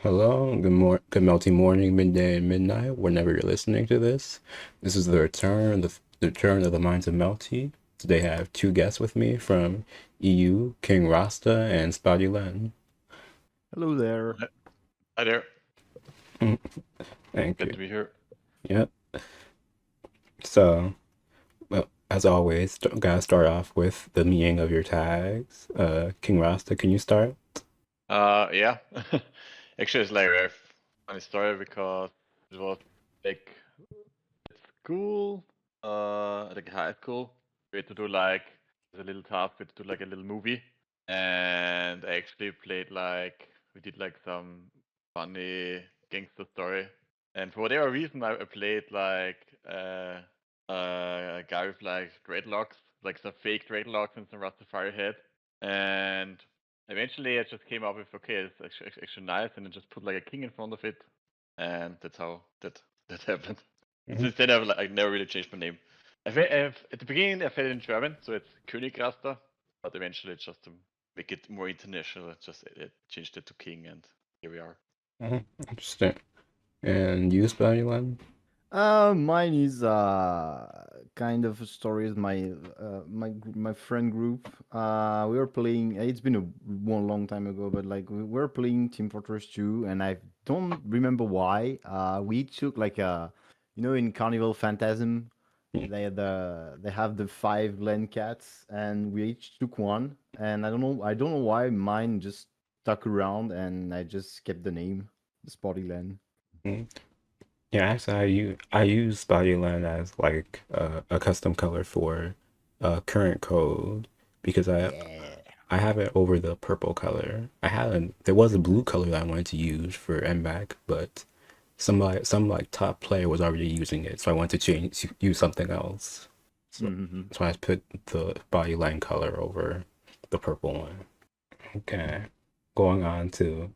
Hello, good melty morning, midday, and midnight, whenever you're listening to this. This is the return of the minds of Melty. Today I have two guests with me from EU, King Rasta and Spotty Len. Hello there. Hi hi there. Thank Good you. to be here. Yep. So, well, as always, gotta start off with the meaning of your tags. King Rasta, can you start? Yeah. Actually, it's like a very funny story because it was like at school, like high school, we had to do like as a little task, we had to do like a little movie, and I actually played like we did like some funny gangster story, and for whatever reason, I played like a guy with like dreadlocks, like some fake dreadlocks and some Rastafari head, and eventually, I just came up with okay, it's actually nice, and then just put like a king in front of it, and that's how that happened. Mhm. Since then, I never really changed my name. At the beginning, I said it in German, so it's König Rasta, but eventually, just to make it more international, it changed it to King, and here we are. Interesting. And you, Spotty Len? Mine is kind of a story with my friend group. We were playing. It's been a one long time ago, but like we were playing Team Fortress 2, and I don't remember why. We took like in Carnival Phantasm, they have the five Len cats, and we each took one. And I don't know why mine just stuck around, and I just kept the name, the Spotty Len. Mhm. Yeah, actually, I use Bodyland as like a custom color for current code because Yeah. I have it over the purple color. There was a blue color that I wanted to use for MBAC, but some like top player was already using it, so I wanted to use something else. So Mm-hmm. so I put the Bodyland color over the purple one. Okay, going on to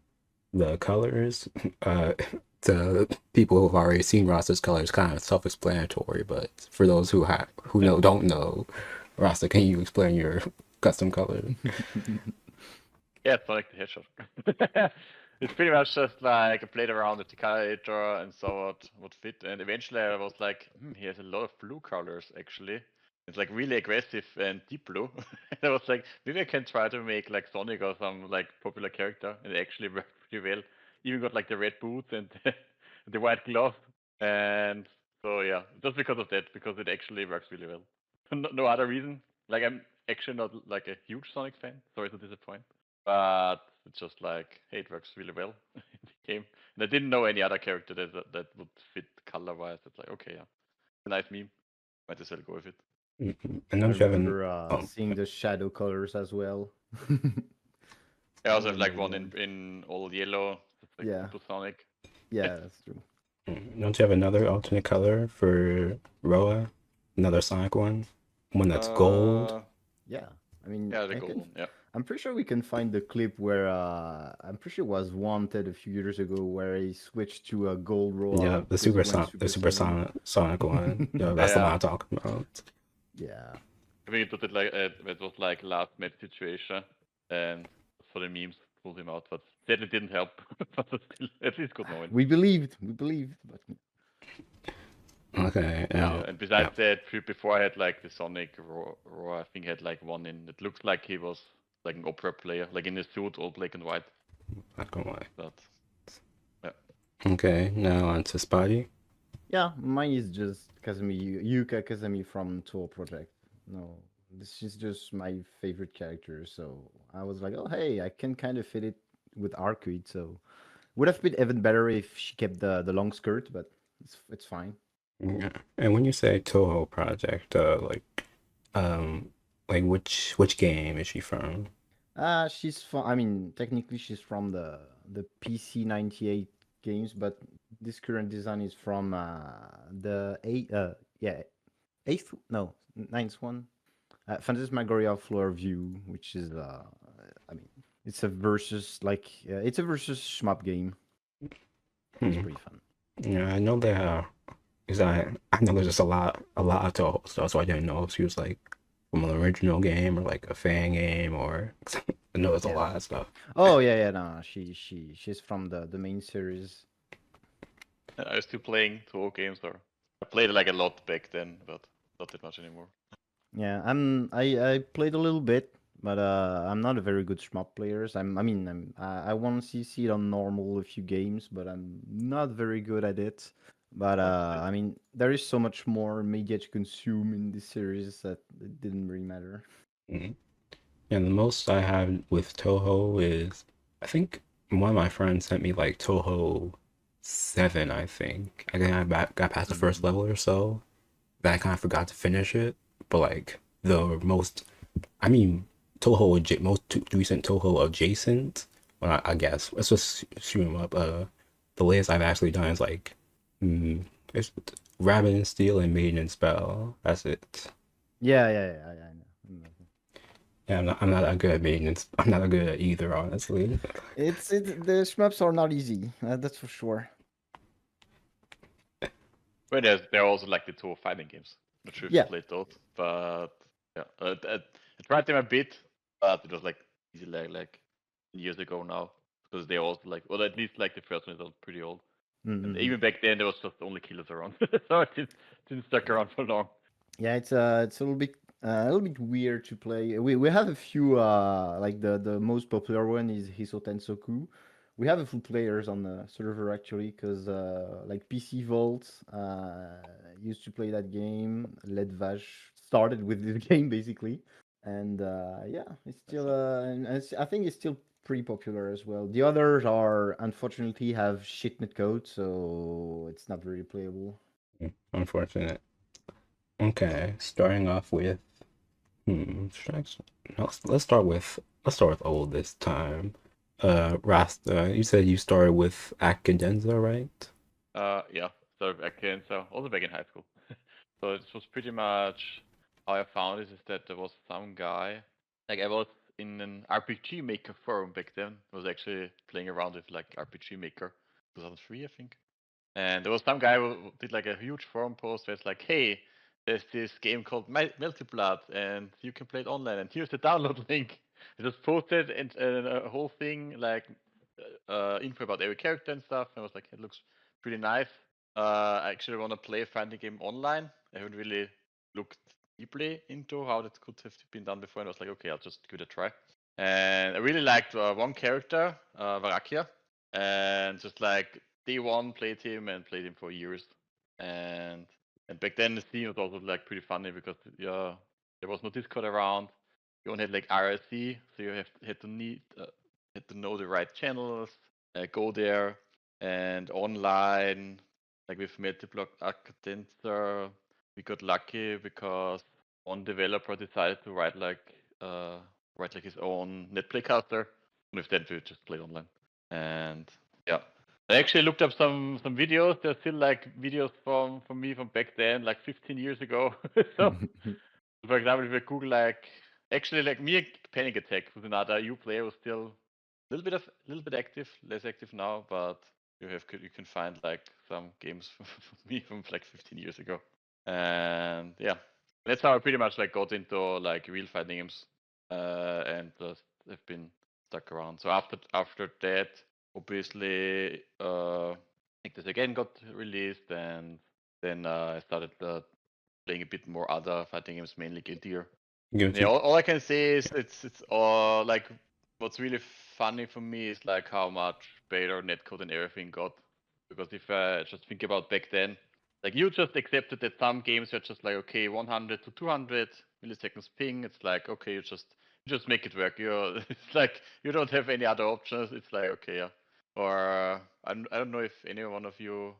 the colors. Uh, to people who've already seen Rasta's colors, kind of self-explanatory. But for those who don't know, Rasta, can you explain your custom color? Yeah, Sonic the Hedgehog. It's pretty much just like I played around with the color editor and saw what would fit, and eventually I was like, he has a lot of blue colors actually. It's like really aggressive and deep blue. And I was like, maybe I can try to make like Sonic or some like popular character, and it actually worked pretty well. Even got like the red boots and the white gloves, and so yeah, just because of that, because it actually works really well. No other reason. Like I'm actually not like a huge Sonic fan. Sorry to disappoint, but it's just like, hey, it works really well in the game. And I didn't know any other character that would fit color wise. It's like, okay, yeah, it's a nice meme. Might as well go with it. Mhm. And I don't you have an remember oh seeing the shadow colors as well. I I also have like remember one them. in all yellow. It's like Yeah, supersonic. yeah, that's true. don't you have another alternate color for Roa? Another Sonic one that's gold. uh, Yeah, I mean, yeah, the gold one. Yeah. I'm pretty sure we can find the clip where I'm pretty sure it was Wanted a few years ago where he switched to a gold Yeah, Roa because he went the Super super Saiyan. Sonic one. Yeah, that's the one Yeah. I'm talking about. Yeah. I think it was like it was like last match situation, and for the memes pulled him out, but sadly didn't help. But still, at least good moment. We believed, but Okay, Yeah, now and yeah, besides that, before I had like the Sonic Raw, I think I had like one in. It looks like he was like an opera player, like in a suit, all black and white. not gonna lie. But yeah, Okay, now on to Spotty. yeah, mine is just Kazumi Yuka Kazumi from Tour Project. No, this is just my favorite character. So I was like, oh hey, I can kind of fit it with Arcade. So would have been even better if she kept the long skirt, but it's fine. Yeah. And when you say Toho Project, um, like which game is she from? She's from. I mean, technically she's from the PC 98 games, but this current design is from the eight. Yeah, eighth. No, ninth one. Phantasmagoria Floor View, which is I mean, it's a versus shmup game. It's Hmm. pretty fun. Yeah, I know they are. Because I know there's just a lot of Toho stuff, so I didn't know if she was like from an original game or like a fan game or I know it's a Yeah. lot of stuff. Oh yeah, no, she's from the main series. Are you still playing Toho games, or I played like a lot back then, but not that much anymore. Yeah, I played a little bit, but I'm not a very good shmup player. I won CC on normal a few games, but I'm not very good at it. But That's I mean, there is so much more media to consume in this series that it didn't really matter. Mhm. And the most I have with Toho is, I think one of my friends sent me like Toho 7, I think. I think got past the first level or so. That I kind of forgot to finish it. But like the most, I mean, most recent Toho adjacent, well, I guess. Let's just shoot them up. The latest I've actually done is like, it's Rabbit and Steel and Maiden and Spell. That's it. Yeah, I know. Yeah, I'm not that good at maintenance. I'm not that good at either, honestly. It's the shmups are not easy. That's for sure. But there are also like the Toho fighting games. Not sure if you Yeah. played those, but yeah, I tried them a bit, but it was like easy like years ago now, because they also like, well, at least like the first one is all pretty old, and even back then there was just only killers around, so it didn't stuck around for long. Yeah, it's a little bit weird to play. We have a few like the most popular one is Hiso Tensoku. We have a few players on the server actually because like PC Vault used to play that game. Ledvash started with this game basically, and yeah, it's still I think it's still pretty popular as well. The others are unfortunately have shit netcode, so it's not very playable. Unfortunate. Okay, starting off with strikes. No, let's start with old this time. Rasta, you said you started with Act Cadenza, right? Yeah, so Act Cadenza, also back in high school. So it was pretty much how I found it is that there was some guy, like I was in an RPG Maker forum back then. I was actually playing around with like RPG Maker 2003, I think. And there was some guy who did like a huge forum post where it's like, hey, there's this game called Melty and you can play it online, and here's the download link. I just posted and a whole thing like info about every character and stuff. And I was like, it looks pretty nice. I actually want to play a fighting game online. I haven't really looked deeply into how that could have been done before, and I was like, okay, I'll just give it a try. And I really liked one character, Varakia, and just like day one played him and played him for years. And back then the scene was also like pretty funny because yeah, there was no Discord around. You only had like RSC, so you had to know the right channels, go there, and online, like with Multiblock Act Cadenza, we got lucky because one developer decided to write like his own netplaycaster, and with that we just played online. And yeah, I actually looked up some videos. There's still like videos from me from back then, like 15 years ago. So, for example, if I Google like actually like me, Panic Attack was another EU player was still a little bit active, less active now, but you can find like some games from me from like 15 years ago. And yeah, that's how I pretty much like got into like real fighting games, and have been stuck around. So after that, obviously, Act This Again got released, and then I started playing a bit more other fighting games, mainly Guilty Gear. Give Yeah, to all I can say is it's all like what's really funny for me is like how much better netcode and everything got. Because if I just think about back then, like you just accepted that some games are just like okay, 100 to 200 milliseconds ping. It's like okay, you just make it work. It's like you don't have any other options. It's like okay, yeah. Or I don't know if any one of you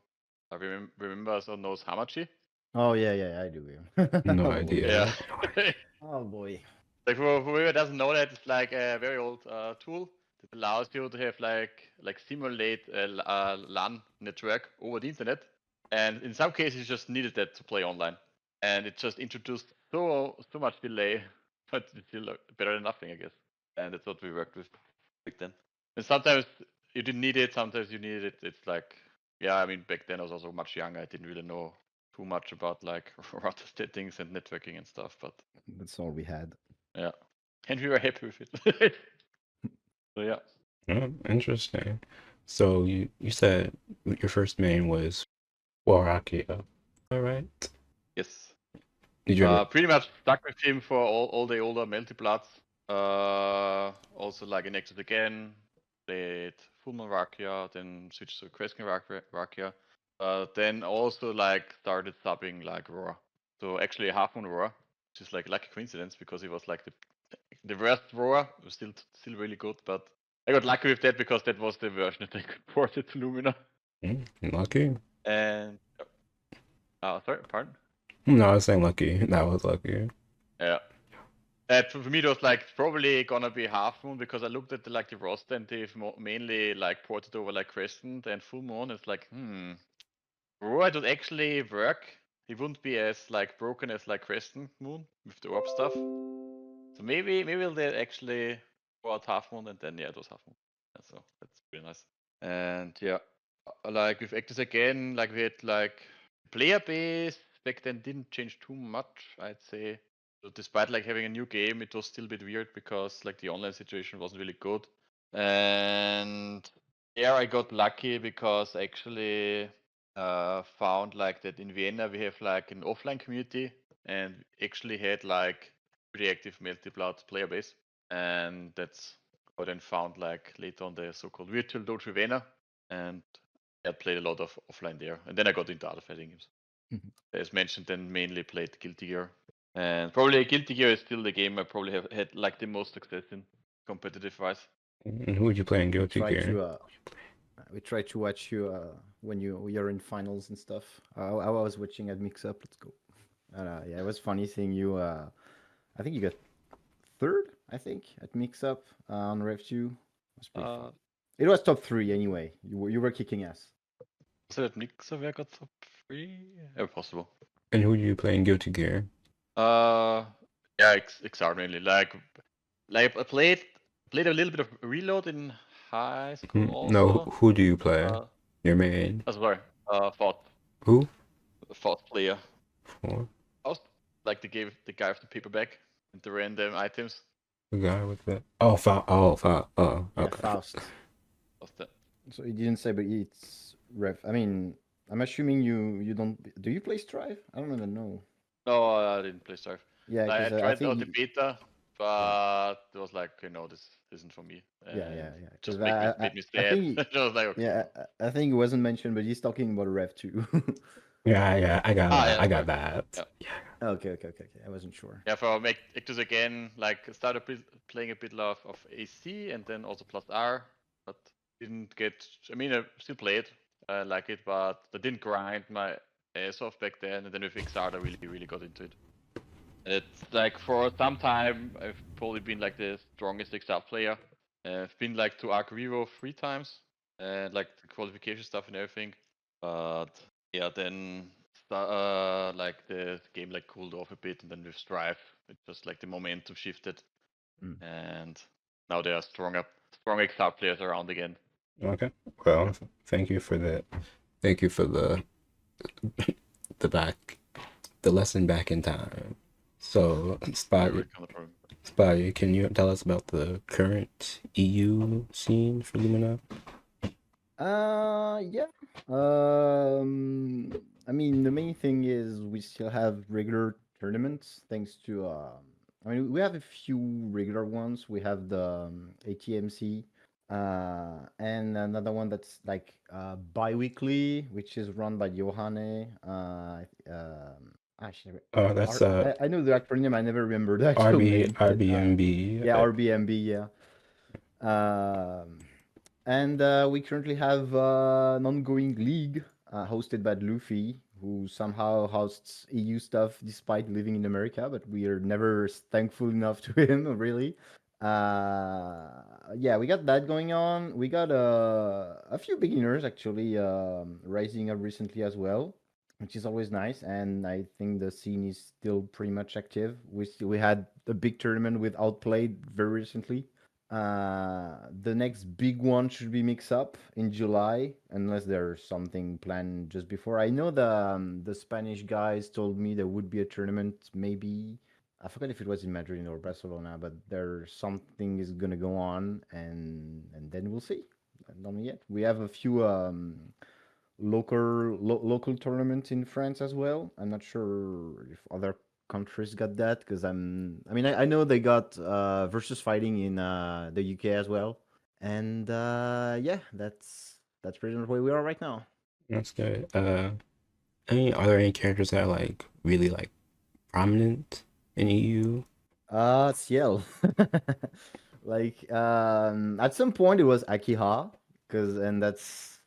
remembers or knows Hamachi. Oh yeah, I do. Yeah. no Oh boy. Yeah. idea. Oh boy. Like for whoever doesn't know that, it's like a very old tool that allows you to have like simulate a LAN network over the internet, and in some cases you just needed that to play online, and it just introduced so much delay, but it's still better than nothing, I guess. And that's what we worked with back then. And sometimes you didn't need it, sometimes you needed it. It's like yeah, I mean back then I was also much younger. I didn't really know too much about like router settings and networking and stuff, but That's all we had. yeah. And we were happy with it. So yeah. Oh, interesting. So you said your first main was Warakia, all right? Yes. Did you ever? Pretty much stuck with him for all the older Melty Bloods. Also like in Exit again, played Full Moon Rakia, then switched to Kreskin Rakia. Then also like started subbing like Roar. So actually a Half Moon Roar, which is like lucky coincidence because it was like the worst Roar. It was still really good, but I got lucky with that because that was the version that I could port it to Lumina. Lucky? And sorry, pardon. No, I was saying lucky. That was lucky. Yeah. For me, it was like probably gonna be Half Moon because I looked at the roster and they've mainly like ported over like Crescent and Full Moon. It's like, Roar would actually work. He wouldn't be as like broken as like Crescent Moon with the orb stuff. So maybe they actually brought Half Moon and then yeah, it was Half Moon. So that's pretty nice. And yeah, like with Actors again, like we had like player base back then didn't change too much, I'd say. So despite like having a new game, it was still a bit weird because like the online situation wasn't really good. And yeah, I got lucky because I actually found like that in Vienna we have like an offline community and actually had like pretty active multi-blood player base. And that's how I then found like later on the so-called virtual Dojo Vienna and I played a lot of offline there. And then I got into other fighting games. As mentioned, then mainly played Guilty Gear. And probably Guilty Gear is still the game I probably have had like the most success in competitive wise. And who would you play in Guilty Try Gear? to we try to watch you when you're in finals and stuff. I was watching at Mix Up. Let's go. Yeah, it was funny seeing you. I think you got third. I think at Mix Up on Rev 2. It was pretty fun. It was top 3 anyway. You were kicking ass. So that Mix Up, I got top 3. Possible. And who do you play in Guilty Gear? Yeah, XR mainly. Like I played a little bit of Reload in high school also. No, who do you play? Your main? Sorry, Faust. Who? Faust player. For? Faust, like the guy with the paperback and the random items. The guy with the oh, Yeah, okay. Faust. Faust. So he didn't say, but it's Rev. I mean, I'm assuming you don't. Do you play Strive? I don't even know. No, I didn't play Strive. Yeah, I because tried think out the beta, but it was like, this isn't for me. yeah. Just Because made me I sad. think I was like, okay. yeah, I think it wasn't mentioned, but he's talking about Rev 2. Yeah, I got that. yeah, I got sorry. that. Yeah. Okay. I wasn't sure. Yeah, for make Actors again, like started playing a bit of AC and then also plus R, but didn't get. I mean, I still played, I like it, but I didn't grind my ass off back then. And then with XR, I really got into it. It's like for some time, I've probably been like the strongest XR player. I've been like to Arc Revo 3 times, and like the qualification stuff and everything. But yeah, then like the game like cooled off a bit, and then with Strive, it just like the momentum shifted, and now there are strong XR players around again. Okay. Well, thank you for that. Thank you for the lesson back in time. So, Spotty, can you tell us about the current EU scene for Lumina? Yeah. I mean, the main thing is we still have regular tournaments thanks to I mean, we have a few regular ones. We have the ATMC and another one that's like bi-weekly, which is run by Johanne. Actually, That's I know the acronym. I never remember the actual name. RBMB. Yeah, RBMB. Yeah. And we currently have an ongoing league hosted by Luffy, who somehow hosts EU stuff despite living in America, but we are never thankful enough to him, really. Yeah, we got that going on. We got a few beginners actually rising up recently as well, which is always nice. And I think the scene is still pretty much active. We had a big tournament with Outplayed very recently. The next big one should be Mix Up in July, unless there's something planned just before. I know the Spanish guys told me there would be a tournament maybe I forgot if it was in Madrid or Barcelona, but there's something is gonna go on, and then we'll see. I don't know yet. We have a few local tournaments in France as well. I'm not sure if other countries got that because I know they got versus fighting in the UK as well, and yeah, that's pretty much where we are right now. That's good. Are there any characters that are like really like prominent in EU? Ciel. Like at some point it was Akiha, and that's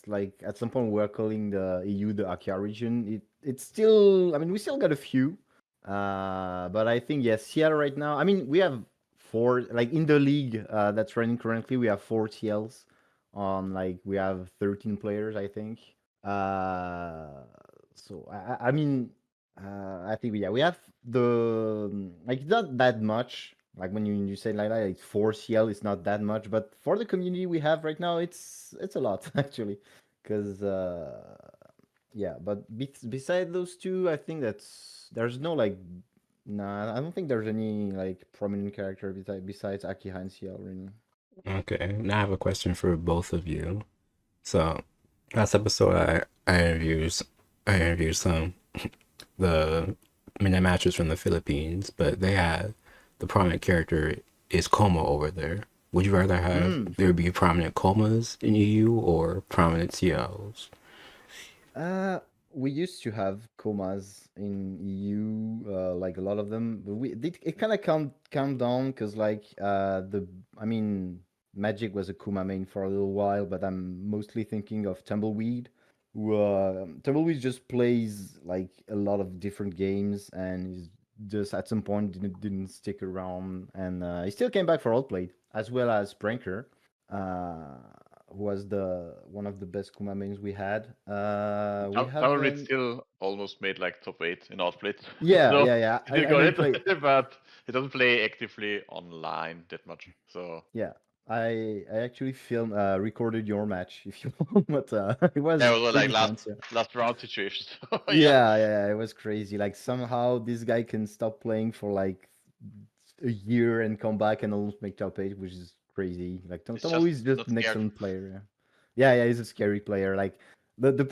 like at some point we're calling the EU the Akia region. It's still, I mean, we still got a few. But I think yes, Ciel right now. I mean, we have four, like in the league that's running currently, we have four Ciels on, like, we have 13 players, I think. So I mean, I think yeah, we have like not that much. Like when you say like that, like 4 CL is not that much, but for the community we have right now, it's a lot actually, because yeah. But beside those two, I think there's no like, nah, I don't think there's any like prominent character besides Akiha and CL really. Okay, now I have a question for both of you. So last episode, I interviewed some the minute matchers from the Philippines, but they had the prominent character is Coma over there. Would you rather have there be prominent Comas in EU or prominent CLs? We used to have Komas in EU, like a lot of them. But it kind of calmed down because like I mean, Magic was a Kuma main for a little while, but I'm mostly thinking of Tumbleweed, who Tumbleweed just plays like a lot of different games, and he's just at some point didn't stick around, and he still came back for Outplayed as well as Pranker. Uh, was the one of the best Kuma mains we had. We Tumbleweed haven't. still almost made like top 8 in Outplayed. Yeah, So yeah, yeah. he did I know got he played. it, but he doesn't play actively online that much. So Yeah, I actually recorded your match if you want, but it yeah, was it was like pretty tense. Yeah. last round situations. So yeah. Yeah, yeah, it was crazy. Like somehow this guy can stop playing for like a year and come back and almost make top 8, which is crazy. Like He's Tom just is just not an scared. excellent player. Yeah, yeah, yeah. He's a scary player. Like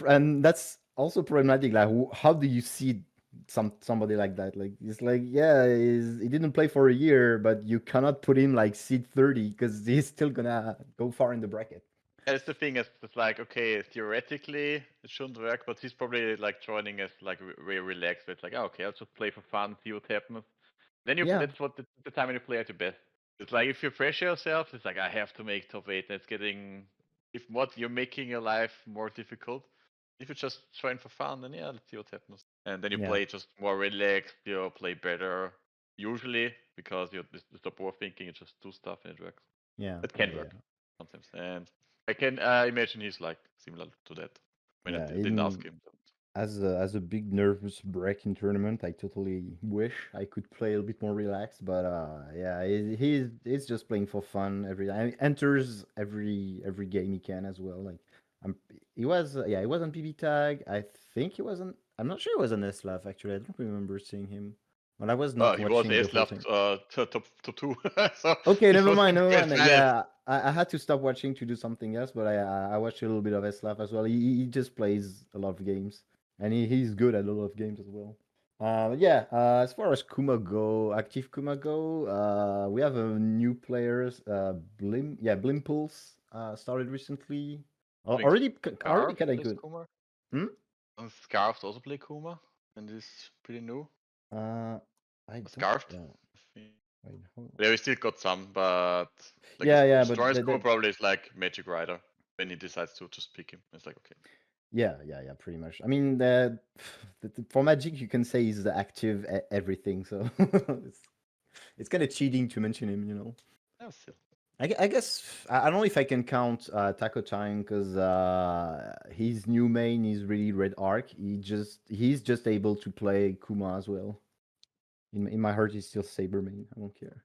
and that's also problematic. Like how do you see somebody like that? Like it's like, yeah, he didn't play for a year, but you cannot put him like seed 30 because he's still gonna go far in the bracket. That's the thing. It's like, okay, theoretically it shouldn't work, but he's probably like joining as like very relaxed. It's like, oh, okay, I'll just play for fun, see what happens. Then Yeah, that's what the time when you play at your best. It's like if you pressure yourself, it's like I have to make top 8. And it's getting, if what you're making your life more difficult. If you just join for fun, then yeah, let's see what happens. And then you yeah, play just more relaxed. You play better usually because you stop overthinking. You just do stuff and it works. yeah, It yeah, can yeah. work sometimes, and I can imagine he's like similar to that. I mean, Yeah, I didn't ask in him. as a big nervous break in tournament, I totally wish I could play a little bit more relaxed. But yeah, he's just playing for fun every time. He enters every game he can as well. Like he was yeah, he was on PB tag. I think he wasn't. I'm not sure he was on SLAF actually. I don't remember seeing him. But I was not He was watching the ace whole left thing. top 2, so Okay, he never was mind, never grand mind. finals. Yeah, I had to stop watching to do something else, but I watched a little bit of SLAF as well. He just plays a lot of games, and he's good at a lot of games as well. But yeah, as far as Kuma go, active Kuma go, we have a new players. Blimpulse started recently. I think Already Scarf kind of plays good. Kuma. Hmm? And Scarf also play Kuma, and is pretty new. Uh, I don't. Scarfed. Wait, hold on. Yeah, we still got some, but like Yeah, yeah, his but strongest Kuma probably is like Magic Rider when he decides to just pick him. It's like okay. yeah, yeah, yeah, pretty much. I mean, for Magic, you can say he's the active everything, so it's kind of cheating to mention him, you know. Yeah, still. I guess I don't know if I can count Taco Time because his new main is really Red Arc. He's just able to play Kuma as well. In my heart, he's still Saber main. I don't care.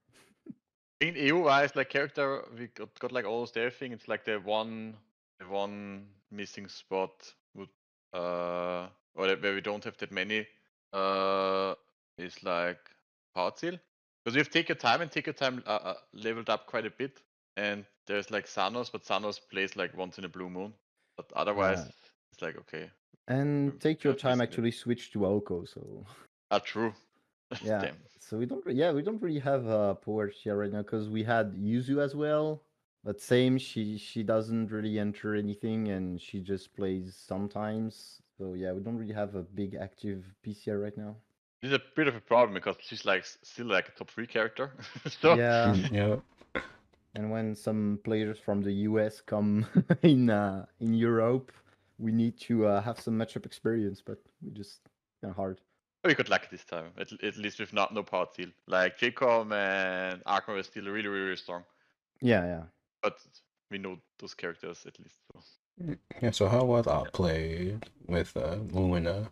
In EU-wise, like character, we got like almost everything. It's like the one missing spot would or where we don't have that many is like power seal. Because you have Take Your Time, and Take Your Time leveled up quite a bit. And there's like Thanos, but Thanos plays like once in a blue moon. But otherwise, it's like, okay. And Take Your just Time missing it. actually switched to Oko, so True. yeah. Damn. So we don't really have powers here right now because we had Yuzu as well, but same she doesn't really enter anything and she just plays sometimes. So yeah, we don't really have a big active PCR right now. This is a bit of a problem because she's like still like a top 3 character. So Yeah, Yeah. and when some players from the US come in Europe, we need to have some matchup experience, but we just kind of hard. we got lucky this time. At least with no power seal. Like Jcom and Arkham is still really, really strong. Yeah. But we know those characters at least. So. Yeah, so how was outplayed with Lumina?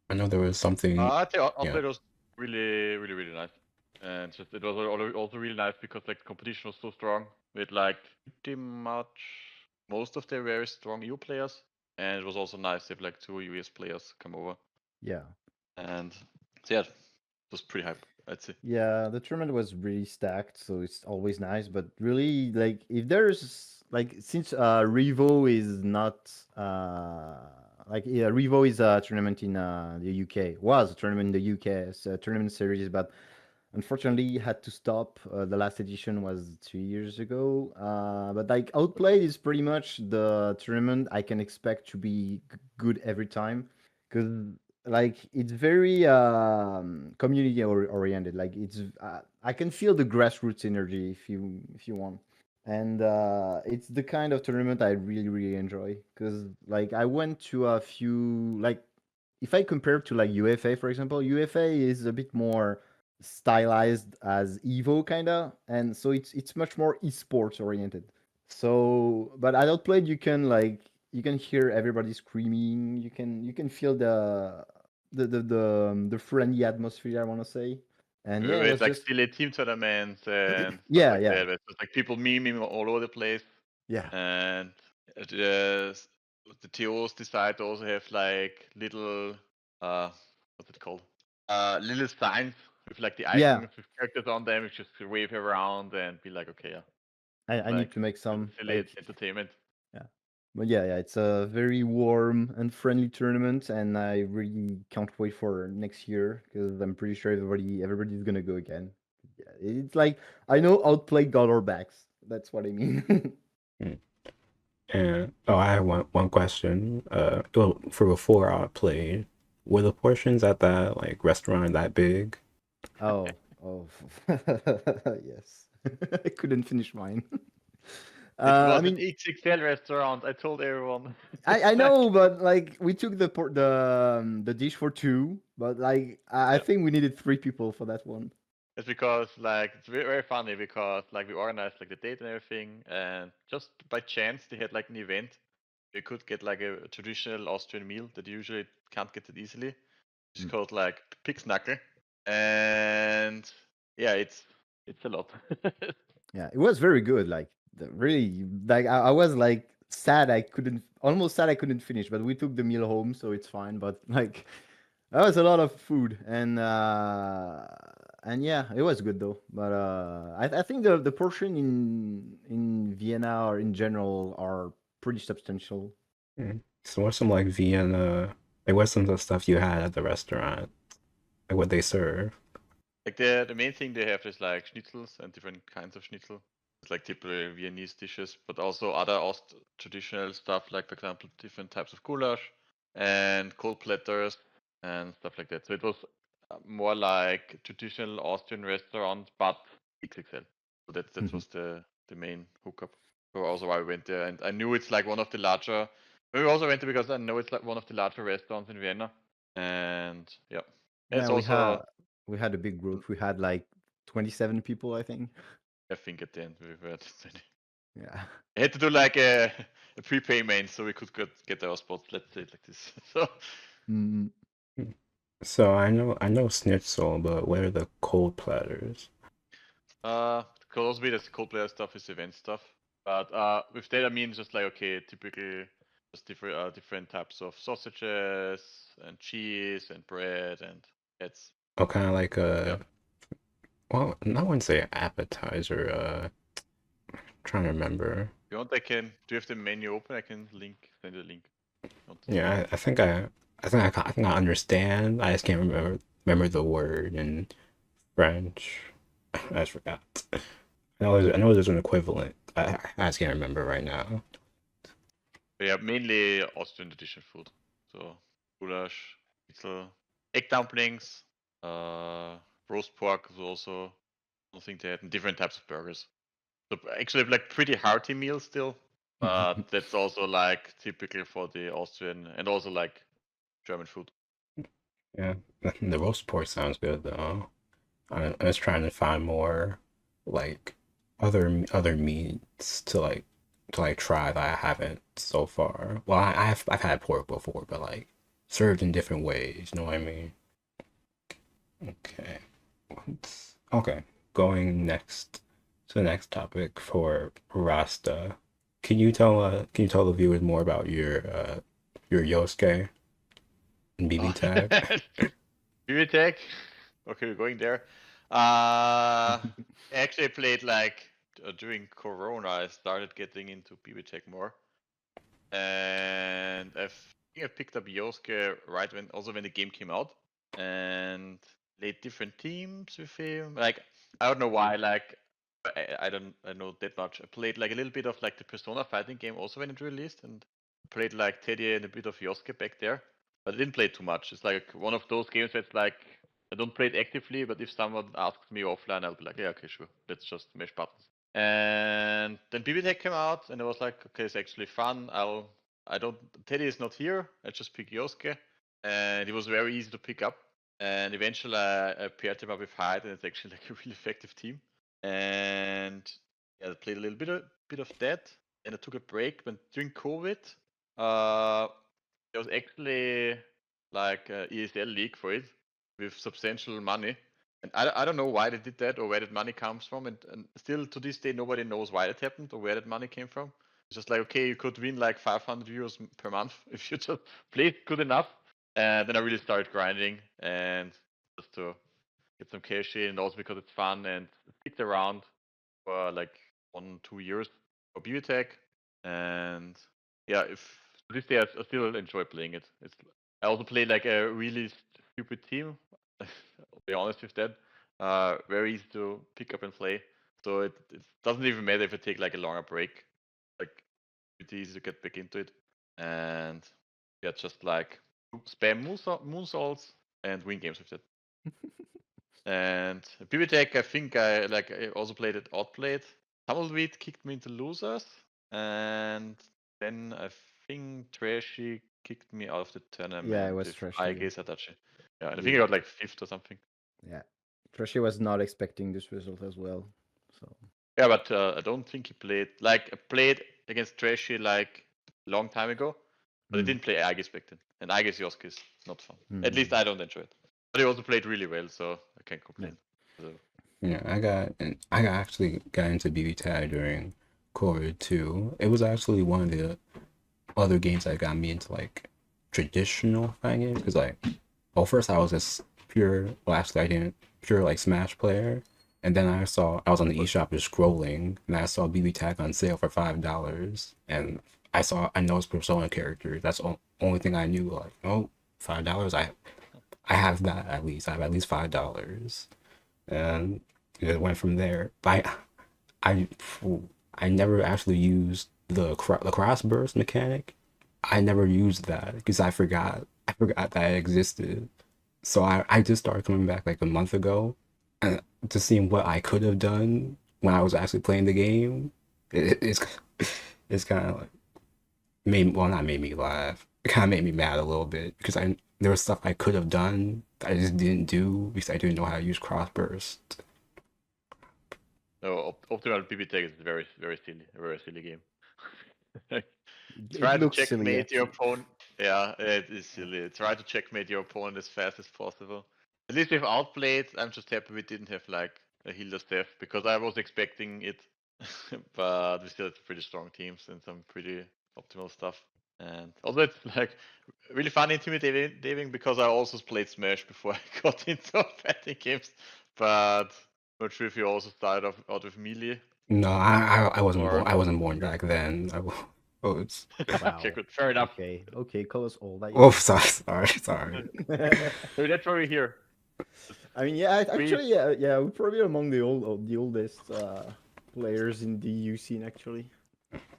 I know there was something. I think Yeah. outplay was really, really, really nice. And just it was also really nice because like the competition was so strong with like pretty much most of the very strong EU players. And it was also nice if like 2 US players come over. Yeah. And so yeah, it was pretty hype, I'd say. Yeah, the tournament was really stacked, so it's always nice. But really, like, if there's like, since Revo is not Revo is a tournament in the UK. Was a tournament in the UK. It's a tournament series, but unfortunately had to stop. The last edition was 2 years ago. But like, Outplayed is pretty much the tournament I can expect to be good every time, because like it's very community oriented. Like it's I can feel the grassroots energy if you want, and it's the kind of tournament I really enjoy because like I went to a few, like if I compare to like UFA, for example, UFA is a bit more stylized as Evo kinda, and so it's much more esports oriented. So but at Outplayed you can hear everybody screaming, you can feel the friendly atmosphere, I want to say. And yeah, it It's was like just still a team tournaments and stuff yeah, like yeah, that. It's like people memeing all over the place. yeah. And the TOs decide to also have like little what's it called? Little signs with like the Yeah. icons with characters on them. You just wave around and be like, okay, yeah. I need Like to make some silly like entertainment. yeah. But yeah, it's a very warm and friendly tournament, and I really can't wait for next year because I'm pretty sure everybody's gonna go again. Yeah, it's like I know Outplayed got our backs. That's what I mean. And I have one question. Well, for before I played, were the portions at that like restaurant that big? Oh, yes. I couldn't finish mine. It was I mean, an XXL restaurant. I told everyone. I know, but like we took the dish for two, but like I Yeah. think we needed three people for that one. It's because like it's very, very funny because like we organized like the date and everything, and just by chance they had like an event. You could get like a traditional Austrian meal that you usually can't get it easily. It's Mm. called like pig's knuckle, and yeah, it's a lot. Yeah, it was very good. Like really, like I was like almost sad I couldn't finish, but we took the meal home, so it's fine. But like that was a lot of food, and yeah, it was good though. But I think the portion in Vienna or in general are pretty substantial. So what's some like Vienna? Like what's some of the stuff you had at the restaurant? Like what they serve? Like the main thing they have is like schnitzels and different kinds of schnitzel. It's like typical Viennese dishes, but also other traditional stuff, like for example different types of goulash and cold platters and stuff like that. So it was more like traditional Austrian restaurant, but XXL. So that was the main hookup. So also why we went there, and I knew it's like one of the larger. We also went there because I know it's like one of the larger restaurants in Vienna, and yeah, it's Yeah, also. we had a big group. We had like 27 people, I think. I think at the end we were at 20. Yeah. I had to do like a prepayment so we could get our spots. Let's say it like this. So Mm, So I know schnitzel, but what are the cold platters? close bit as cold player stuff is event stuff. But with that I mean just like okay, typically just different types of sausages and cheese and bread and that's Oh, kind of like a Well, I wouldn't say appetizer. Trying to remember. If you want, I can. Do you have the menu open? I can send you the link. Yeah, I think I understand. I just can't remember the word in French. I just forgot. I know there's an equivalent. I just can't remember right now. But yeah, mainly Austrian tradition food. So goulash, schnitzel, egg dumplings, roast pork was also something they had, and different types of burgers. So actually, like pretty hearty meal still, but that's also like typical for the Austrian and also like German food. Yeah, the roast pork sounds good though. I'm just trying to find more like other meats to like try that I haven't so far. Well, I've had pork before, but like served in different ways. You know what I mean? Okay. Okay. Going next to the next topic for Rasta. Can you tell the viewers more about your Yosuke and BB tag? BB tag. Okay, we're going there. I actually played like during Corona. I started getting into BB tag more, and I think I picked up Yosuke right when the game came out, and played different teams with him. Like I don't know why. Like I don't know that much. I played like a little bit of like the Persona fighting game also when it released, and played like Teddy and a bit of Yosuke back there. But I didn't play too much. It's like one of those games that's like I don't play it actively, but if someone asks me offline, I'll be like, yeah, okay, sure, let's just mash buttons. And then BB Tech came out, and I was like, okay, it's actually fun. I don't. Teddy is not here. I just pick Yosuke, and it was very easy to pick up. And eventually, I paired him up with Hyde, and it's actually like a really effective team. And yeah, I played a little bit of that. And I took a break. But during COVID, there was actually like a ESL league for it with substantial money. And I don't know why they did that or where that money comes from. And still to this day, nobody knows why that happened or where that money came from. It's just like, okay, you could win like 500 euros per month if you just played good enough. And then I really started grinding and just to get some cash in, and also because it's fun, and sticked around for like 1-2 years for BBTech. And yeah, if to this day I still enjoy playing it. I also play like a really stupid team. I'll be honest with that. Very easy to pick up and play. So it doesn't even matter if I take like a longer break. Like pretty easy to get back into it. And yeah, just like spam moonsaults and win games with it. And BBTech, I think I also played it outplayed. Tumbleweed kicked me into losers, and then I think Trashy kicked me out of the Yeah, it tournament was with Trashy. Sadachi. Yeah, and I think I got like 5th or something. Yeah, Trashy was not expecting this result as well. So Yeah, but I don't think he played. Like I played against Trashy like a long time ago, but I didn't play Aegis back then. And Aegis Yosuke is not fun. At least I don't enjoy it. But he also played really well, so I can't complain. So, Yeah, actually got into BB tag during COVID too. It was actually one of the other games that got me into like traditional fighting games because like, well, first I was just well, actually I didn't pure like Smash player, and then I was on the eShop just scrolling, and I saw BB tag on sale for $5, and I know it's Persona characters. That's the only thing I knew. Like, oh, $5. I have that at least. I have at least $5, and it went from there. But I I never actually used the cross burst mechanic. I never used that because I forgot that it existed. So I just started coming back like a month ago, and to seeing what I could have done when I was actually playing the game, it's it's kind of like not made me laugh. It kind of made me mad a little bit because there was stuff I could have done that I just didn't do because I didn't know how to use crossburst. no, Optimal BB Tech is a very silly game. it Try to looks silly checkmate your actually. opponent. Yeah, it is silly. Try to checkmate your opponent as fast as possible. At least with Outplayed, I'm just happy we didn't have like a Hilda Steph because I was expecting it. But we still have pretty strong teams and some pretty optimal stuff. And also it's like really fun intimidating because I also played Smash before I got into fighting games. But Not sure if you also started out of melee. No, I wasn't born. Or- I wasn't born back then. Oh, it's. Wow. Okay, good. Fair enough. Okay, call us old. Oh, sorry. So that's why we're here. I mean, yeah, We- actually, yeah, we're probably among the oldest players in the EU scene, actually.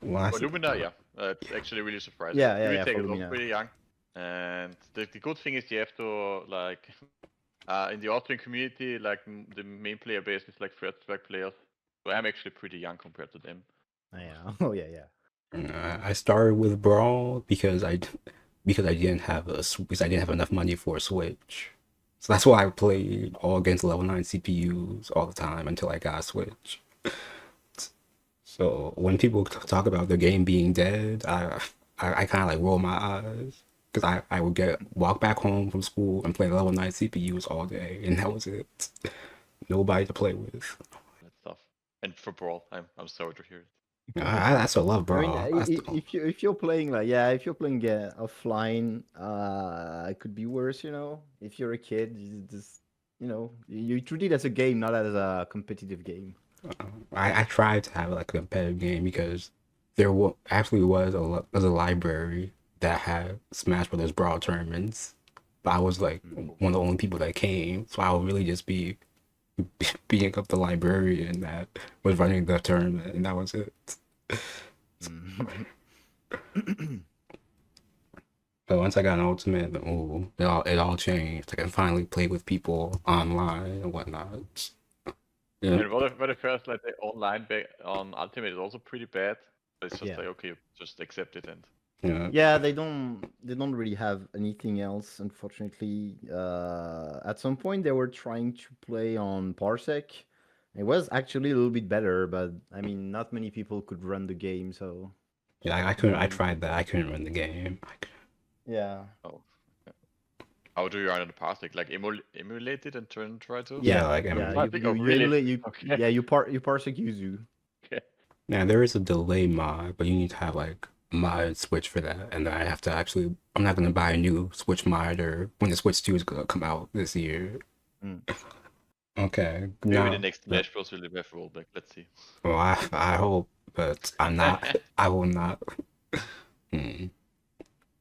Well, For Lumina, yeah. It's actually really surprising. Yeah, We for take it off Lumina. pretty young. And the good thing is you have to, like, in the Austrian community, like, the main player base is like first strike players. So I'm actually pretty young compared to them. Yeah. Oh yeah. I started with Brawl because I didn't have because I didn't have enough money for a Switch. So that's why I played all against level 9 CPUs all the time until I got a Switch. So when people talk about the game being dead, I kind of like roll my eyes because I would walk back home from school and play level 9 CPUs all day, and that was it. Nobody to play with. That's tough. And for Brawl, I'm sorry to hear it. I still love I Brawl. mean, if you're playing if you're playing offline, it could be worse. You know, if you're a kid, you just you treat it as a game, not as a competitive game. I tried to have like a competitive game because there actually was a library that had Smash Brothers Brawl tournaments, but I was like one of the only people that came, so I would really just be beating up the librarian that was running the tournament, and that was it. But once I got an ultimate, it all changed. I can finally play with people online and whatnot. Yeah. And what if first, like, the online on Ultimate is also pretty bad. But it's just Yeah. like, okay, just accept it and Yeah, they don't really have anything else, unfortunately. At some point they were trying to play on Parsec. It was actually a little bit better, but I mean, not many people could run the game, so Yeah, I couldn't. I tried that. I couldn't run the game. yeah. oh. How do you run in the Parsec? Like emulate it and try to? Yeah, like Yeah, Parsec? you Oh, really? emulate Okay. yeah, you Parsec Yuzu. Okay. Yeah, there is a delay mod, but you need to have like a mod Switch for that, and I have to actually. I'm not gonna buy a new Switch mod or when the Switch 2 is gonna come out this year. Okay. Maybe the next Smash Bros will have rollback. Let's see. Well, I hope, but I'm not. I will not.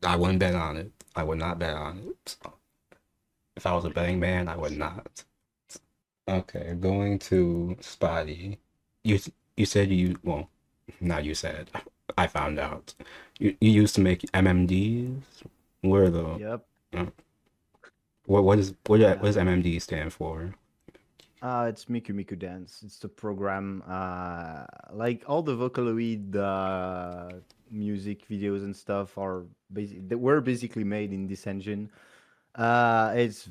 I wouldn't bet on it. I would not bet on it. If I was a betting man, I would not. Okay, going to Spotty. You said not you said. I found out. You used to make MMDs. What are the? Yep. What does MMD stand for? It's Miku Miku Dance. It's the program. Like all the Vocaloid music videos and stuff were basically made in this engine. It's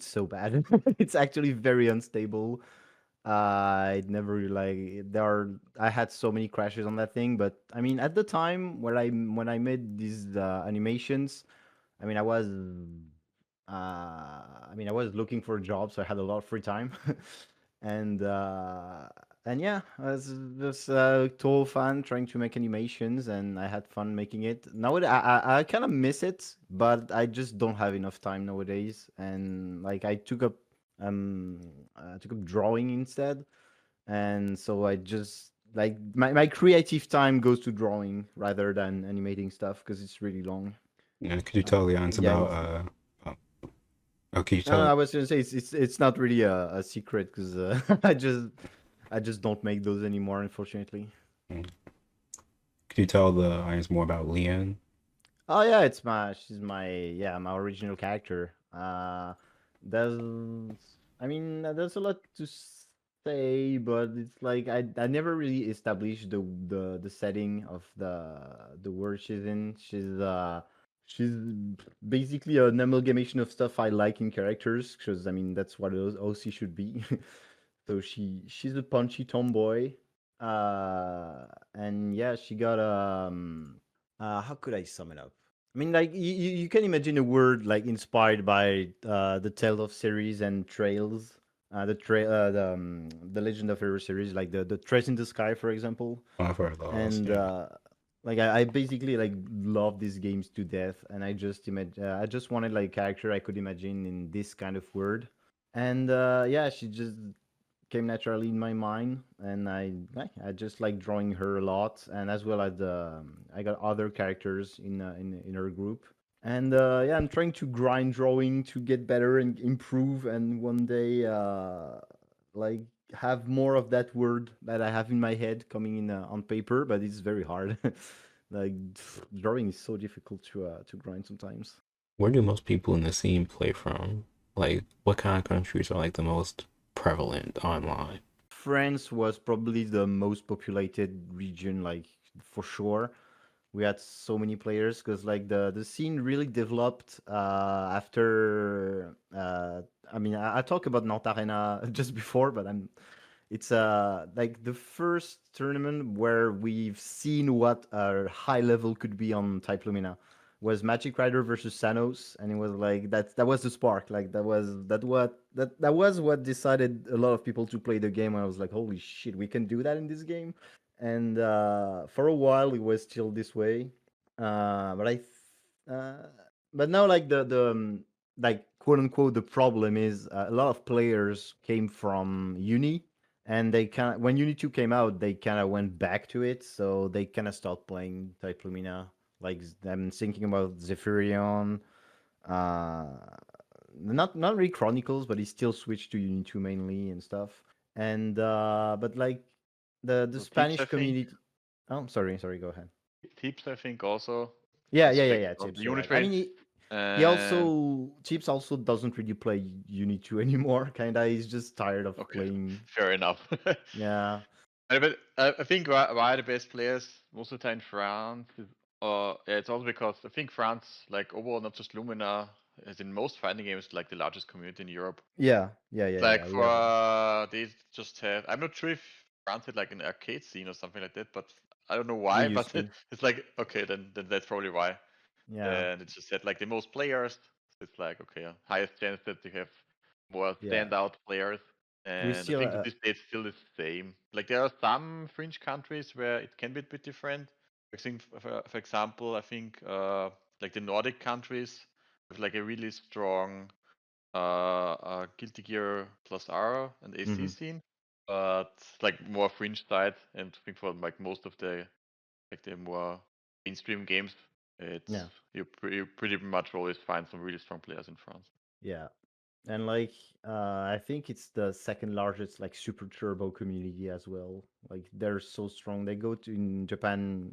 so bad. It's actually very unstable. It never really, I had so many crashes on that thing, but I mean at the time when I made these animations, I mean I was looking for a job, so I had a lot of free time. and yeah, I was total fan trying to make animations, and I had fun making it. Nowadays, I kind of miss it, but I just don't have enough time nowadays. And like I took up drawing instead, and so I just like my creative time goes to drawing rather than animating stuff because it's really long. Yeah, could you tell the answer yeah, about could you No, tell? I was gonna say it's not really a secret because I just don't make those anymore, unfortunately. Could you tell the audience more about Leanne? Oh yeah, she's my original character. There's there's a lot to say, but it's like I never really established the setting of the world she's in. She's basically an amalgamation of stuff I like in characters, because I mean that's what OC should be. So she's a punchy tomboy, and yeah, she got how could I sum it up? I mean, like you can imagine a word like inspired by the Tale of series and Trails, the Legend of Hero series, like the Trace in the Sky, for example. I've heard of those. And like I basically like love these games to death, and I just wanted like a character I could imagine in this kind of world. And yeah, she just came naturally in my mind, and I just like drawing her a lot, and as well as I got other characters in her group, and yeah, I'm trying to grind drawing to get better and improve, and one day like have more of that word that I have in my head coming in on paper, but it's very hard. Like drawing is so difficult to grind sometimes. Where do most people in the scene play from? Like, what kind of countries are like the most prevalent online? France was probably the most populated region, like for sure. We had so many players because like the scene really developed after. I mean, I talked about Nantes Arena just before, but it's like the first tournament where we've seen what a high level could be on Type Lumina was Magic Rider versus Sanos, and it was like that was the spark. Like that was what decided a lot of people to play the game. And I was like, holy shit, we can do that in this game. And for a while it was still this way, but uh, but now like the like quote unquote the problem is a lot of players came from uni, and they kind of when Uni 2 came out, they kind of went back to it, so they kind of stopped playing Type Lumina. Like I'm thinking about Zephyrion, uh, not really Chronicles, but he still switched to Uni 2 mainly and stuff. And but like the So tips, Spanish I think. community. Oh, sorry, go ahead. Tips, I think, also Yeah. of Chips, the you're unit right. I trade. mean, he And also Chips also doesn't really play Uni 2 anymore. Kinda, he's just tired of okay, playing. fair enough. Yeah, But I think why the best players most of the time in France is, yeah, it's also because I think France, like overall, not just Lumina, as in most fighting games, like the largest community in Europe. yeah. Like We have. for they just have. I'm not sure if France had like an arcade scene or something like that, but I don't know We why. But used to. it's like okay, then that's probably why. Yeah, And it just had like the most players. So it's like okay, highest chance that you have more yeah. standout players. We And I still. think to this day it's still the same. Like there are some fringe countries where it can be a bit different. I think, for example, I think like the Nordic countries have like a really strong Guilty Gear plus R and AC Mhm. scene, but like more fringe side. And I think for like most of the like the more mainstream games, it's Yeah, you pretty much always find some really strong players in France. yeah. And like, I think it's the second largest like super turbo community as well. Like they're so strong. They go to in Japan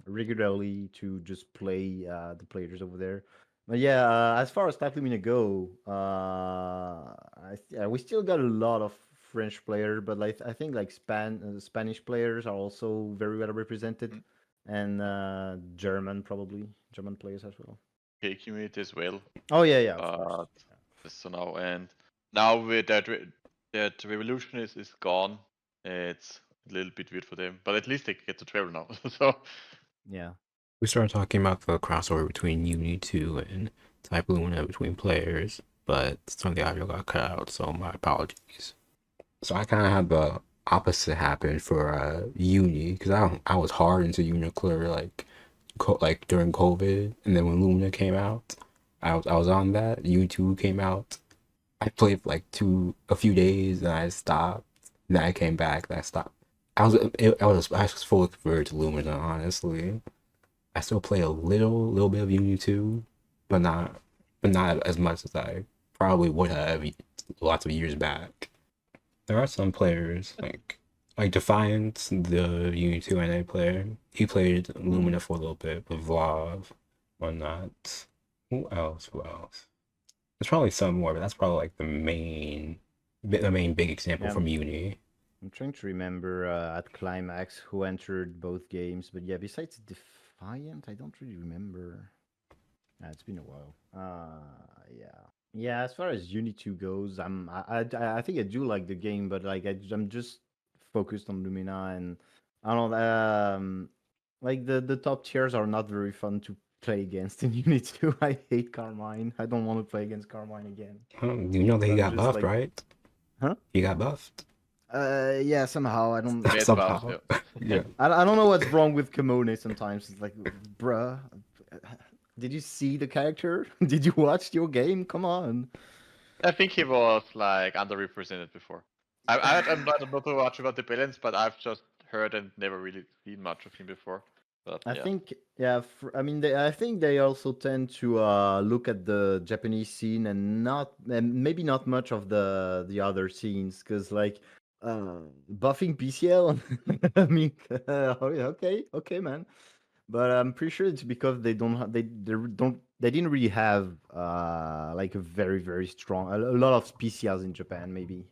regularly to just play the players over there. But yeah, as far as Type Lumina go, we still got a lot of French players, but like I think like Spanish players are also very well represented, Mm. and German probably German players as well. K community as well. Oh yeah, of course. But so now and now with that revolution is gone. It's a little bit weird for them, but at least they get to travel now. So Yeah. We started talking about the crossover between Uni 2 and Type Luna between players, but some of the audio got cut out, so my apologies. So I kind of had the opposite happen for Uni, because I was hard into Uniclear like during COVID, and then when Luna came out, I was on that. U2 came out. I played for like a few days, and I stopped. Then I came back, and I stopped. I was fully converted to Lumina, honestly. I still play a little bit of Uni 2, but not as much as I probably would have lots of years back. There are some players like Defiant, the Uni 2 NA player. He played Mhm. Lumina for a little bit with Vlav, whatnot. Who else? Who else? There's probably some more, but that's probably like the main big example Yeah, from Uni. I'm trying to remember at Climax who entered both games, but yeah, besides Defiant, I don't really remember. It's been a while. Yeah, yeah. As far as Uni 2 goes, I think I do like the game, but like I'm just focused on Lumina, and I don't know. Like the top tiers are not very fun to play against in Uni 2. I hate Carmine. I don't want to play against Carmine again. You know that So he I'm got just buffed, like, right? huh? He got buffed. Yeah, somehow I don't. bad buffs, Somehow. yeah. Yeah. I don't know what's wrong with Kimone sometimes. It's like, bruh, did you see the character? Did you watch your game? Come on. I think he was like underrepresented before. I'm not too much about the balance, but I've just heard and never really seen much of him before. But I yeah, think, yeah. I mean, I think they also tend to look at the Japanese scene and maybe not much of the other scenes, because like buffing PCL. I mean, okay, man. But I'm pretty sure it's because they don't have, they didn't really have like a very strong a lot of PCLs in Japan. Maybe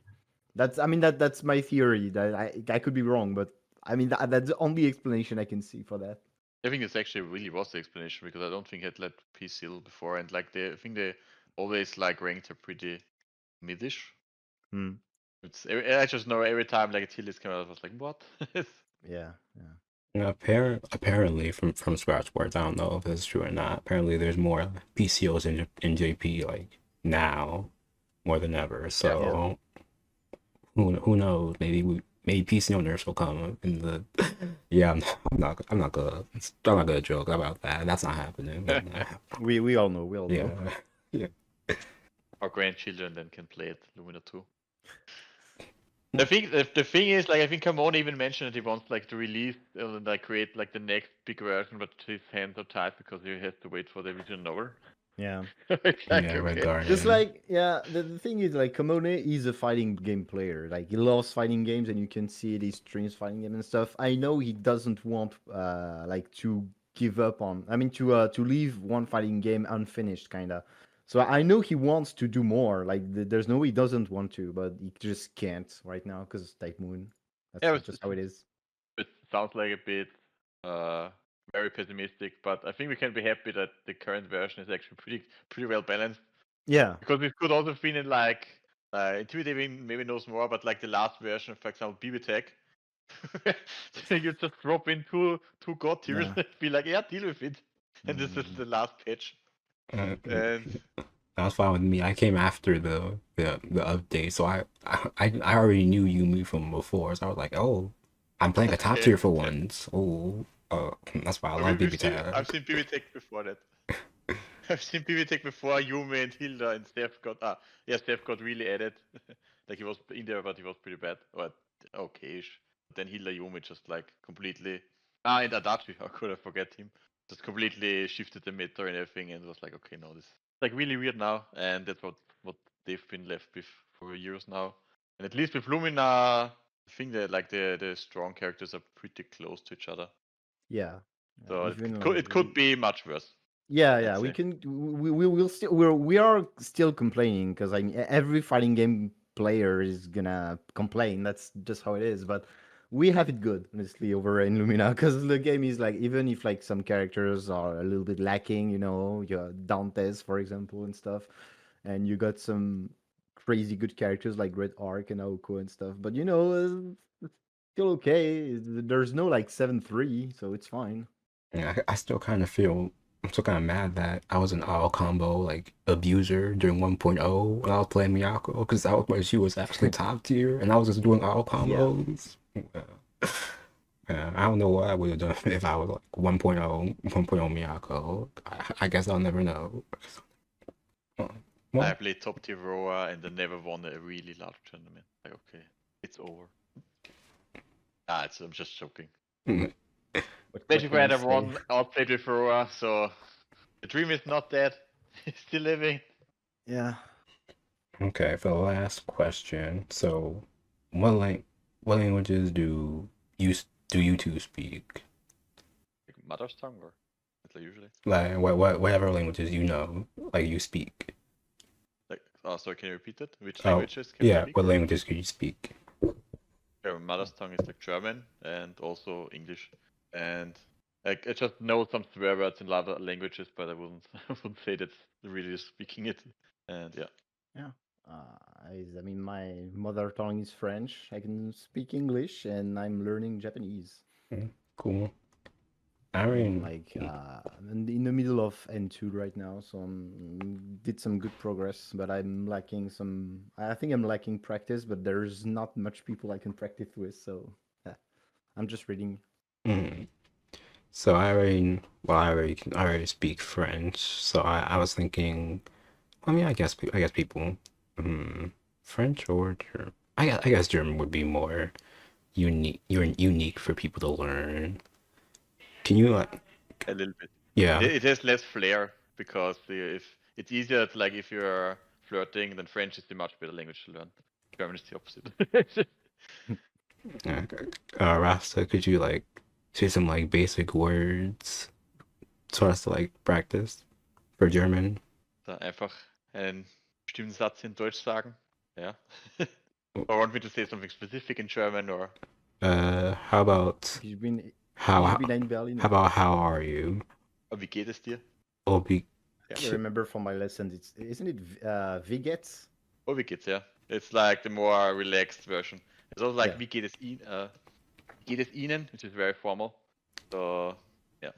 that's, I mean, that's my theory. That I could be wrong, but I mean that's the only explanation I can see for that. I think it's actually really was the explanation because I don't think I'd let PCL before, and like I think they always like ranked her pretty midish. Hmm. I just know every time like a Tillis came out, I was like, what? Yeah, yeah. Apparently, from scratch words, I don't know if it's true or not. Apparently, there's more PCOs in JP like now more than ever. So who knows? Maybe PC nurse will come in the. Yeah, I'm not gonna joke about that. That's not happening. We all know. We all Yeah, know. yeah. Our grandchildren then can play it Lumina 2. I think the thing is, like, I think Camone even mentioned that he wants like to release and like create like the next big version, but his hands are tied because he has to wait for the visual novel. Yeah. It's like, Yeah, Red okay. Guardian. Just like, yeah, the thing is, like, Kamone is a fighting game player. Like, he loves fighting games, and you can see it. He streams fighting game and stuff. I know he doesn't want, like, to give up on. I mean, to leave one fighting game unfinished, kind of. So I know he wants to do more. Like, there's no way he doesn't want to, but he just can't right now because Type Moon. Yeah, That's just how it is. it sounds like a bit very pessimistic, but I think we can be happy that the current version is actually pretty well balanced. Yeah. Because it could also have been in like Intimidating maybe knows more, but like the last version, for example, BB Tech. You just drop in two god tiers Yeah. and be like, yeah, deal with it. And this is the last patch. And That was fine with me. I came after the update, so I already knew Yumi from before. So I was like, oh, I'm playing a top Okay, tier for okay. once. Oh, that's why I But love BB I've Tag. seen BB Tech before that. I've seen BB Tech before Yumi and Hilda and Steph got Steph got really added. Like he was in there, but he was pretty bad. Or okay-ish. But then Hilda Yumi just like completely and Adachi, how could I forget him? Just completely shifted the meta and everything and was like, okay, no, this is like really weird now, and that's what they've been left with for years now. And at least with Lumina, I think that like the strong characters are pretty close to each other. Yeah. So Even it could be much worse. Yeah, Let's yeah, we say. can. We will still. We are still complaining because I mean every fighting game player is gonna complain. That's just how it is. But we have it good, honestly, over in Lumina because the game is like, even if like some characters are a little bit lacking, your Dantes, for example, and stuff, and you got some crazy good characters like Red Arc and Aoko and stuff. But it's still okay. There's no like 7-3, so it's fine. Yeah, I still kind of feel I'm still kind of mad that I was an all combo like abuser during 1.0 when I was playing Miyako because that was when she was actually top tier and I was just doing all Yeah. combos. I don't know what I would have done if I was like 1.0 Miyako. I guess I'll never know. Well, I played top tier Roa and I never won a really large tournament. Like, okay, it's over. I'm just joking. What Magic can you Rider say? won, outplayed with Roa, so the dream is not dead. It's still living. Yeah. okay, for the last question, so what languages do you two speak? Like mother's tongue or like usually. Like whatever languages like you speak. Like sorry, can you repeat it? Which Oh, languages can we yeah, speak? what languages can you speak? Yeah, mother's tongue is like German and also English. And like I just know some swear words in other languages, but I wouldn't say that's really speaking it. And yeah. Yeah. I mean, my mother tongue is French. I can speak English, and I'm learning Japanese. Cool. I I'm mean, like in the middle of N2 right now, so did some good progress, but I'm lacking some. I think I'm lacking practice, but there's not much people I can practice with, so yeah, I'm just reading. mm. So I already speak French. So I was thinking, I mean, I guess people, French or I guess German would be more unique. You're unique for people to learn. Can you A little bit. yeah. It has less flair because if it's easier to, like, if you're flirting, then French is the much better language to learn. German is the opposite. Rasta, could you like say some like basic words for us to like practice for German? Da einfach einen bestimmten Satz in Deutsch sagen. Ja. Or want me to say something specific in German, or How about Ich bin, how ich bin ein Berliner. how about how are you? wie geht es dir? Oh, be, I remember from my lesson, isn't it wie geht's? Oh, wie geht's, ja. It's like the more relaxed version. It's also like Yeah. wie geht es Ihnen, which is very formal. So yeah.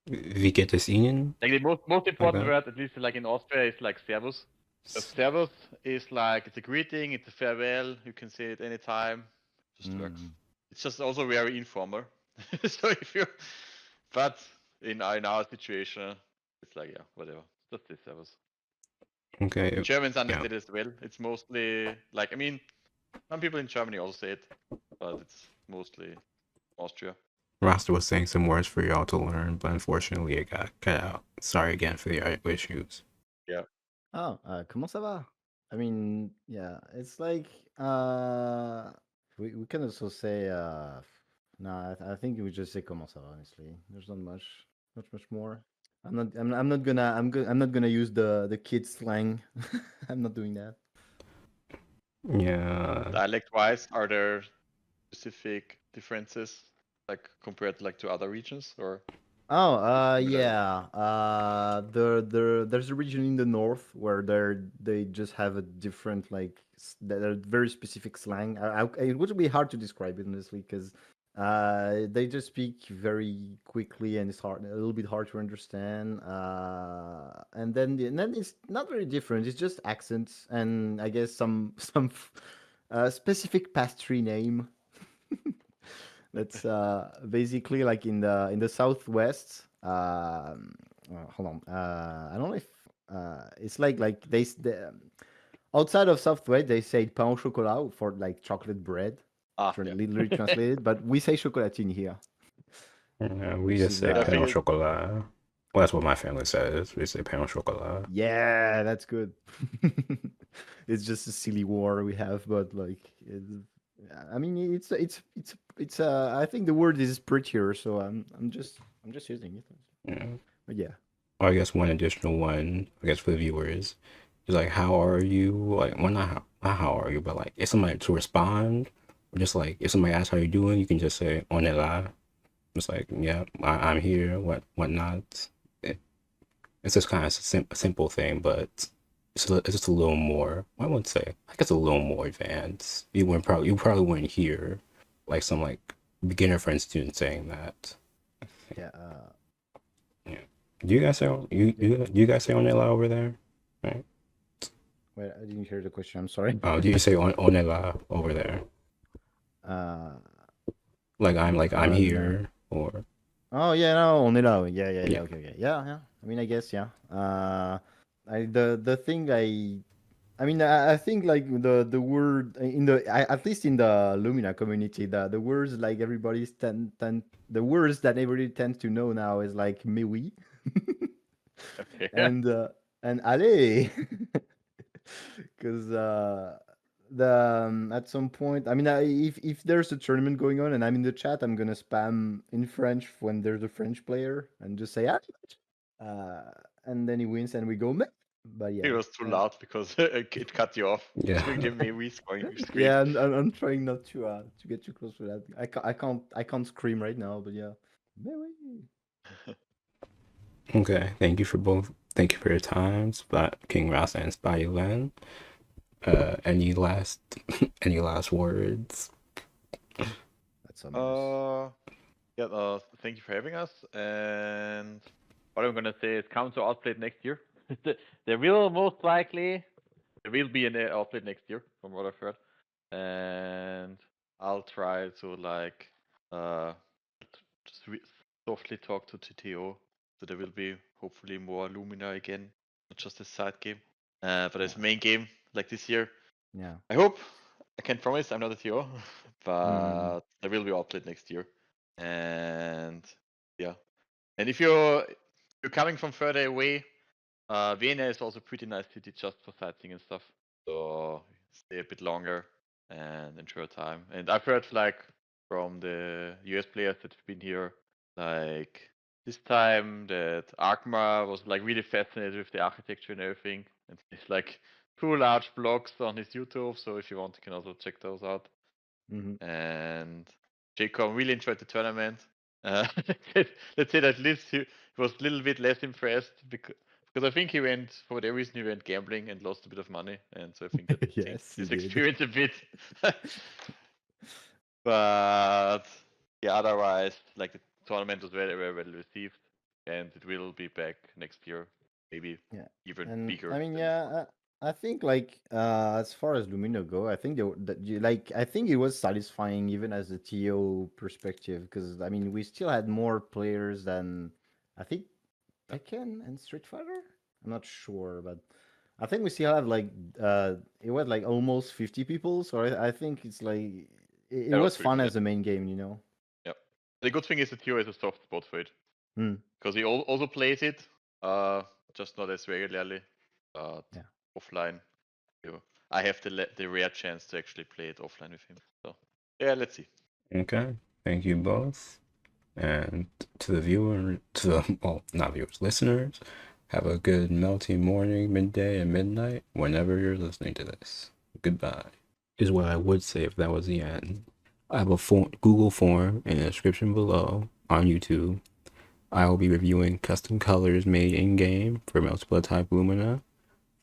wie geht es Ihnen? Like the most important that. word, at least like in Austria, is like servus. But servus is like, it's a greeting, it's a farewell. You can say it anytime. Just works. It's just also very informal. So if you, but in our situation, it's like, yeah, whatever. Just say servus. Okay. Germans understand it as well. It's mostly like, I mean, some people in Germany also say it, but it's mostly Austria. Rasta was saying some words for y'all to learn, but unfortunately it got cut out. Sorry again for the issues. Yeah. Oh, comment ça va? I mean, yeah, it's like we can also say no, I think we just say comment ça va, honestly. There's not much more. I'm not gonna use the kids slang. I'm not doing that. Yeah. Dialect wise, are there specific differences like compared to other regions, or? Oh, yeah. There's a region in the north where they just have a different they're very specific slang. It would be hard to describe it honestly because they just speak very quickly and it's a little bit hard to understand. And then it's not very different. It's just accents and I guess some specific pastry name. That's basically like in the southwest. Hold on. I don't know if it's like outside of southwest they say pain au chocolat for like chocolate bread, Yeah. literally translated. But we say chocolatine here. Yeah, we Which just is, say I pain au feel- chocolat. Well, that's what my family says. We say pain au chocolat. Yeah, that's good. It's just a silly war we have, but like, I mean, it's. I think the word is prettier, so I'm just using it. Yeah. But yeah. Or I guess one additional one, I guess for the viewers, is like, how are you? Like, well, not how are you, but like, if somebody to respond, or just like, if somebody asks how you doing, you can just say, on est là. It's like, yeah, I'm here, whatnot. It's just kind of a simple thing, but it's just a little more, I wouldn't say, I guess a little more advanced. You probably wouldn't hear like some like beginner friend student saying that. Yeah. Yeah. Do you guys say you guys say on est là over there? Right. Wait, I didn't hear the question. I'm sorry. Oh, do you say on est là over there? Like I'm here or Oh yeah, no, only no. Yeah, Yeah. okay. Yeah. I mean, I guess yeah. The thing I mean, I think like the word in at least in the Lumina community, the words like the words that everybody tends to know now is like mais oui, Okay. and allez, because at some point, I mean, if there's a tournament going on and I'm in the chat, I'm gonna spam in French when there's a French player and just say and then he wins and we go meh. But yeah, It was too loud because it cut you off. Yeah. During the maybe scream. yeah, and I'm trying not to get too close to that. I can't scream right now, but yeah. Okay. Thank you for your time, King Rasta and Spotty Len. Any last words? That's amazing. Yeah. Thank you for having us. And what I'm gonna say is, come to Outplayed next year. There will be an Outplayed next year, from what I've heard. And I'll try to softly talk to TTO, so there will be hopefully more Lumina again, not just a side game, but as a main game like this year. Yeah. I hope I can't promise I'm not a TO, but I will be outlet next year. And yeah. And if you're coming from further away, Vienna is also a pretty nice city just for sightseeing and stuff. So stay a bit longer and enjoy your time. And I've heard like from the US players that have been here, like this time that Akma was like really fascinated with the architecture and everything. And it's like 2 large blocks on his YouTube. So if you want, you can also check those out. And Jacob really enjoyed the tournament. Let's say that at least he was a little bit less impressed because I think he went, for whatever reason, he went gambling and lost a bit of money. And so I think that Yes, changed he his did. experience a bit. But yeah, otherwise, like the tournament was very, very well received. And it will be back next year, maybe Yeah. even And bigger I mean, than before. yeah, I think like as far as Lumino go, I think I think it was satisfying even as a TO perspective because I mean we still had more players than I think Tekken and Street Fighter. I'm not sure, but I think we still have like it was like almost 50 people, so I think it's like it That was was pretty fun fun. as a main game, you know. Yeah. The good thing is that Tio has a soft spot for it. Hmm. Because he also plays it, just not as regularly. But Yeah. offline, I have the rare chance to actually play it offline with him. So yeah, let's see. Okay, thank you both. And to the viewer, to the, well, not viewers, listeners, have a good melty morning, midday, and midnight whenever you're listening to this. Goodbye. Is what I would say if that was the end. I have a Google form in the description below on YouTube. I will be reviewing custom colors made in game for multiple type Lumina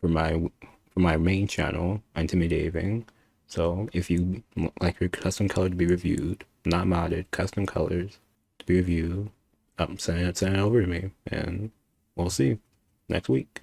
for my main channel, Intimidating. So if you like your custom color to be reviewed, not modded, custom colors to be reviewed, send it over to me, and we'll see next week.